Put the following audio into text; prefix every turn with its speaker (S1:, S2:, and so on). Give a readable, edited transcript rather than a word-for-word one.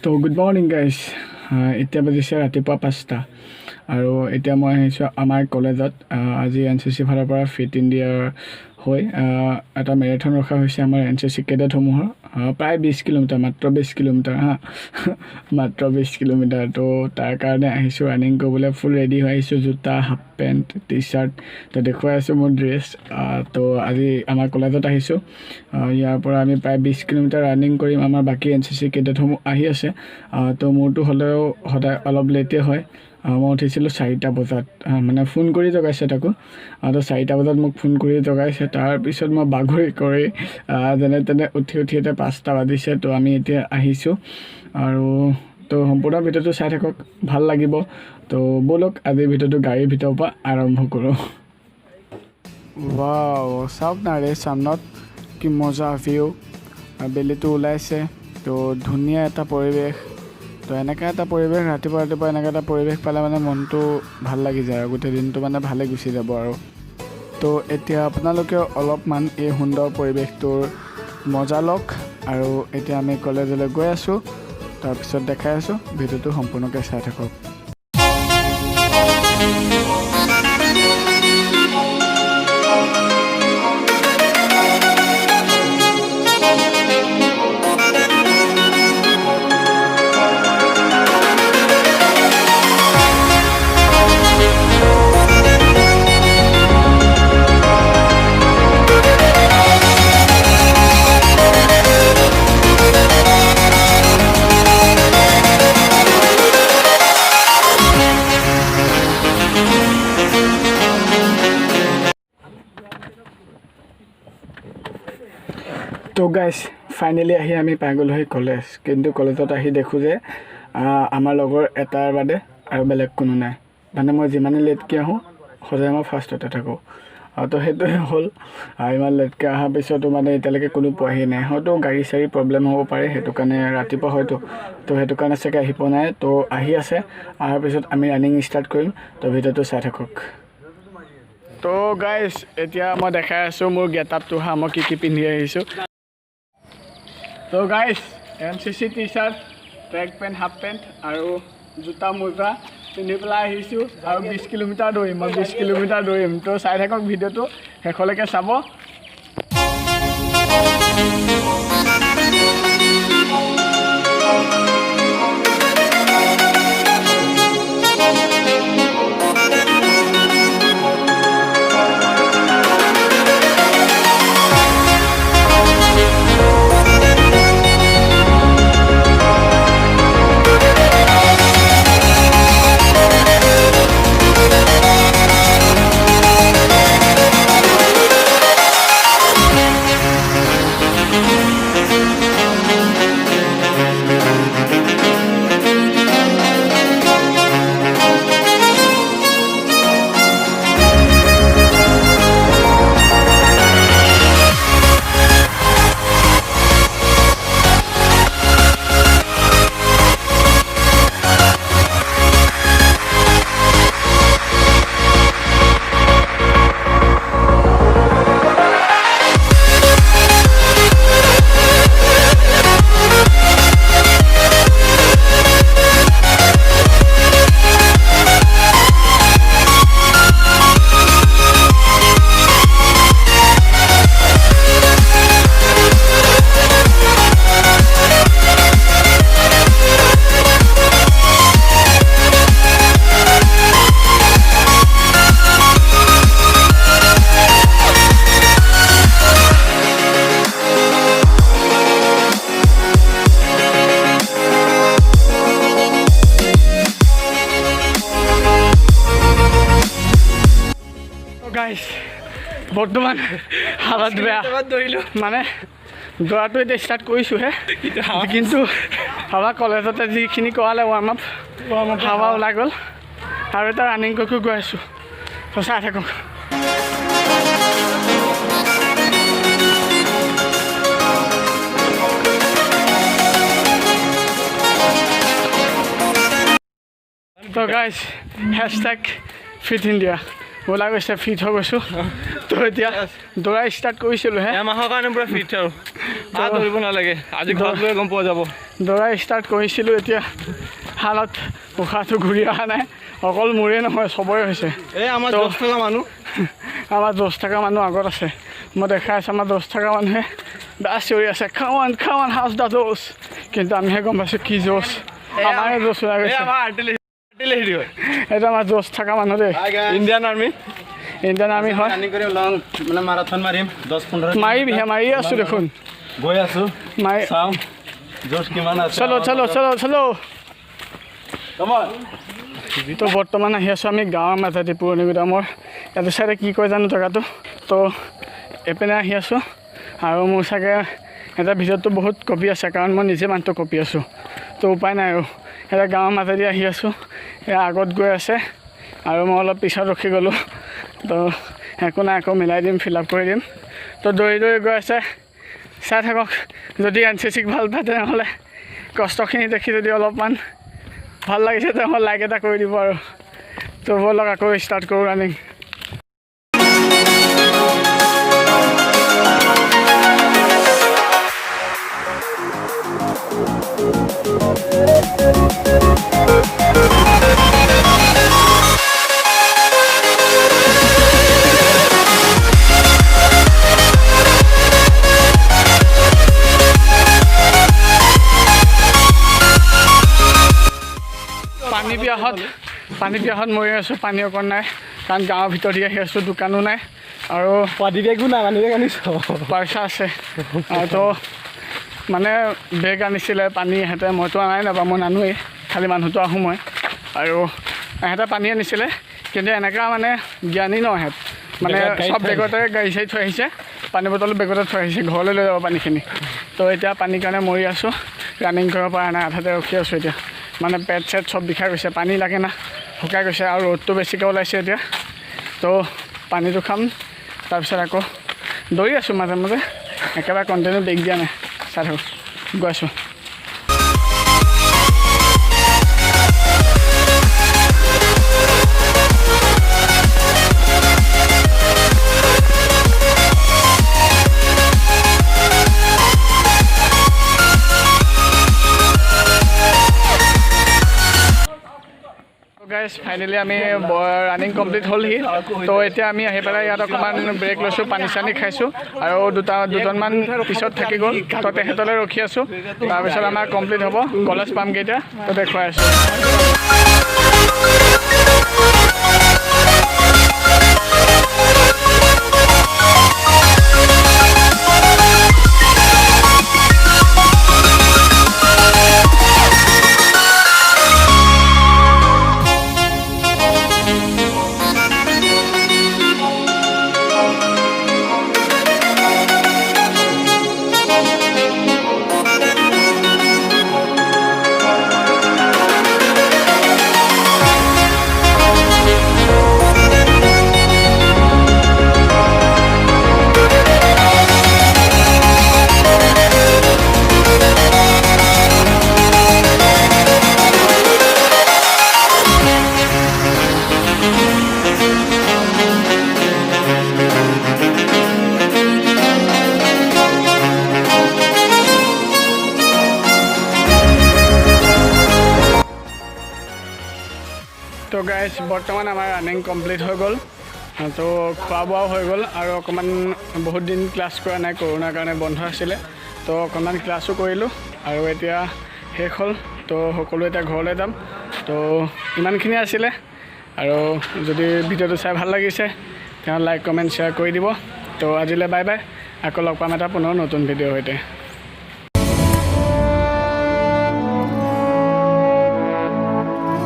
S1: তো good morning guys এতিয়া বাজিছে ৰাতিপুৱা 5টা আৰু এতিয়া মই আহিছোঁ আমাৰ কলেজত আজি NCC ফালৰ পৰা ফিট ইণ্ডিয়াৰ হৈ এটা মেৰাথন ৰখা হৈছে আমাৰ NCC কেডেটসমূহৰ প্ৰায় 20 কিলোমিটাৰ মাত্ৰ 20 কিলোমিটাৰ মাত্ৰ 20 কিলোমিটাৰ তো তাৰ কাৰণে আহিছোঁ ৰানিং কৰিবলৈ ফুল ৰেডি হৈ আহিছোঁ জোতা হাফ পেণ্ট টি চাৰ্ট তো দেখুৱাই আছোঁ মোৰ ড্ৰেছ তো আজি আমাৰ কলেজত আহিছোঁ ইয়াৰ পৰা আমি প্ৰায় 20 কিলোমিটাৰ ৰানিং কৰিম আমাৰ বাকী NCC কেডেটসমূহ আহি আছে তো মোৰতো হ'লেও সদায় অলপ লেটে হয় মই উঠিছিলোঁ 4টা বজাত মানে ফোন কৰি জগাইছে তাকো তো 4টা বজাত মোক ফোন কৰি জগাইছে তাৰপিছত মই বাগৰি কৰি যেনে তেনে উঠি এতিয়া 5টা বাজিছে তো আমি এতিয়া আহিছোঁ আৰু তো সম্পূৰ্ণ ভিডিঅ'টো চাই থাকক ভাল লাগিব তো বলক আজিৰ ভিডিঅ'টো গাড়ীৰ ভিতৰৰ পৰা আৰম্ভ কৰোঁ ৱাও চাওক না ৰে সামনত কি মজা ভিউ বেলিটো ওলাইছে তো ধুনীয়া এটা পৰিৱেশ তো এনেকা এটা পৰিৱেশ ৰাতিপুৱা এনেকা এটা পৰিৱেশ পালে মানে মনটো ভাল লাগি যায় আৰু গোটেই দিনটো মানে ভালে গুচি যাব আৰু তো এতিয়া আপোনালোকে অলপমান এই সুন্দৰ পৰিৱেশটোৰ মজা লওক আৰু এতিয়া আমি কলেজলৈ গৈ আছোঁ তাৰপিছত দেখাই আছোঁ ভিডিঅ'টো সম্পূৰ্ণকৈ চাই থাকক তো গাইজ ফাইনেলি আহি আমি পাই গ'লোঁ কলেজ কিন্তু কলেজত আহি দেখোঁ যে আমাৰ লগৰ এটাৰ বাদে আৰু বেলেগ কোনো নাই মানে মই যিমানে লেটকৈ আহোঁ সদায় মই ফাৰ্ষ্টতে থাকোঁ তো সেইটোৱে হ'ল ইমান লেটকৈ অহাৰ পিছতো মানে এতিয়ালৈকে কোনো পোৱাহি নাই হয়তো গাড়ী চাড়ী প্ৰব্লেম হ'ব পাৰে সেইটো কাৰণে ৰাতিপুৱা হয়তো তো সেইটো কাৰণে চাগে আহি পোৱা নাই তো আহি আছে অহাৰ পিছত আমি ৰানিং ষ্টাৰ্ট কৰিম তো ভিডিঅ'টো চাই থাকক তো গাইজ এতিয়া মই দেখাই আছোঁ মোৰ গেট আপটো মই কি পিন্ধি আহিছোঁ তো গাইজ NCC টি shirt track pant half pant আৰু জোতা মোজা পিন্ধি পেলাই আহিছোঁ আৰু 20 কিলোমিটাৰ দৌৰিম মই 20 কিলোমিটাৰ দৌৰিম তো চাই থাকক ভিডিঅ'টো শেষলৈকে চাব গাইজ বৰ্তমান হালত বেয়া দৌৰিলোঁ মানে দৌৰাটো এতিয়া ষ্টাৰ্ট কৰিছোঁহে কিন্তু আমাৰ কলেজতে যিখিনি কৰালে ৱাৰ্ম আপ হাৱা ওলাই গ'ল আৰু এটা ৰানিং কৰি গৈ আছোঁ তো চাই থাকক তো গাইজ #Fit India ওলাই গৈছে ফিট হৈ গৈছোঁ তো এতিয়া দৌৰা ষ্টাৰ্ট কৰিছিলোঁ
S2: এমাহৰ কাৰণে পুৰা ফিট আৰু দৌৰিব নালাগে আজি ঘৰত গৈ গম পোৱা যাব
S1: দৌৰা ষ্টাৰ্ট কৰিছিলোঁ এতিয়া হালত উশাহটো ঘূৰি অহা নাই অকল মোৰে নহয় চবৰে হৈছে
S2: এই আমাৰ 10 থকা মানুহ
S1: আমাৰ 10 থকা মানুহ আগত আছে মই দেখাই আছোঁ আমাৰ 10 থকা মানুহে দাস চিঞৰি আছে খাৱান হাউচ দা জোচ কিন্তু আমিহে গম পাইছোঁ কি জোচ আমাৰে জোচ ওলাই গৈছে এইটো আমাৰ জোচ থকা মানুহ দেই
S2: ইণ্ডিয়ান আৰ্মি
S1: হয়
S2: মানে মাৰাথন মাৰিম 10-15
S1: মাৰি আছোঁ দেখোন
S2: গৈ আছোঁ চাওঁ জোচ কিমান আছে
S1: চলো তো বৰ্তমান আহি আছোঁ আমি গাঁৱৰ মাজেদি পুৰণি গুদামৰ এইটো চাইডে কি কয় জানো জেগাটো তো এইপিনে আহি আছোঁ আৰু মোৰ চাগে এটা ভিডিঅ'টো বহুত কপি আছে কাৰণ মই নিজে মানুহটো কপি আছোঁ তো উপায় নাই আৰু এটা গাঁৱৰ মাজেদি আহি আছোঁ এয়া আগত গৈ আছে আৰু মই অলপ পিছত ৰখি গ'লোঁ তো একো নাই আকৌ মিলাই দিম ফিল আপ কৰি দিম তো দৌৰি গৈ আছে চাই থাকক যদি এনচিচিক ভাল পায় তেনেহ'লে কষ্টখিনি দেখি যদি অলপমান ভাল লাগিছে তেনেহ'লে লাইক এটা কৰি দিব আৰু তো ব'লক আকৌ ষ্টাৰ্ট কৰোঁ ৰানিং পানী পিয়াহত মৰি আছোঁ পানী অকণ নাই কাৰণ গাঁৱৰ ভিতৰত আহি আছোঁ দোকানো নাই আৰু
S2: বেগো নাই পানী বেগ আনিছোঁ
S1: পইচা আছে তো মানে বেগ আনিছিলে পানী ইহঁতে মইতো আনাই নাপাওঁ মই নানোৱেই খালি মানুহটো আহোঁ মই আৰু ইহঁতে পানী আনিছিলে কিন্তু এনেকুৱা মানে জ্ঞানী ন ইহঁত মানে চব বেগতে গাড়ী চাড়ী থৈ আহিছে পানী বটল বেগতে থৈ আহিছে ঘৰলৈ লৈ যাব পানীখিনি তো এতিয়া পানীৰ কাৰণে মৰি আছোঁ ৰানিং কৰিব পৰা নাই আধাতে ৰখি আছোঁ এতিয়া মানে পেট চেট চব বিষাই গৈছে পানী লাগে না শুকাই গৈছে আৰু ৰ'দটো বেছিকৈ ওলাইছে এতিয়া তো পানীটো খাম তাৰপিছত আকৌ দৌৰি আছোঁ মাজে মাজে একেবাৰে কণ্টিনিউ বেগ দিয়া নাই চাই থাকোঁ গৈ আছোঁ গাইজ ফাইনেলি আমি ৰানিং কমপ্লিট হ'লহি তো এতিয়া আমি আহি পেলাই ইয়াত অকণমান ব্ৰেক লৈছোঁ পানী চানী খাইছোঁ আৰু দুজনমান পিছত থাকি গ'ল তো তেখেতলৈ ৰখি আছোঁ তাৰপিছত আমাৰ কমপ্লিট হ'ব কলেজ পামগৈ এতিয়া তো দেখুৱাই আছোঁ তো গাইজ বৰ্তমান আমাৰ ৰানিং কমপ্লিট হৈ গ'ল তো খোৱা বোৱাও হৈ গ'ল আৰু অকণমান বহুত দিন ক্লাছ কৰা নাই কৰোণাৰ কাৰণে বন্ধ আছিলে তো অকণমান ক্লাছো কৰিলোঁ আৰু এতিয়া শেষ হ'ল তো সকলো এতিয়া ঘৰলৈ যাম তো ইমানখিনি আছিলে আৰু যদি ভিডিঅ'টো চাই ভাল লাগিছে তেওঁ লাইক কমেণ্ট শ্বেয়াৰ কৰি দিব তো আজিলৈ বাই বাই আকৌ লগ পাম এটা পুনৰ নতুন ভিডিঅ'ৰ সৈতে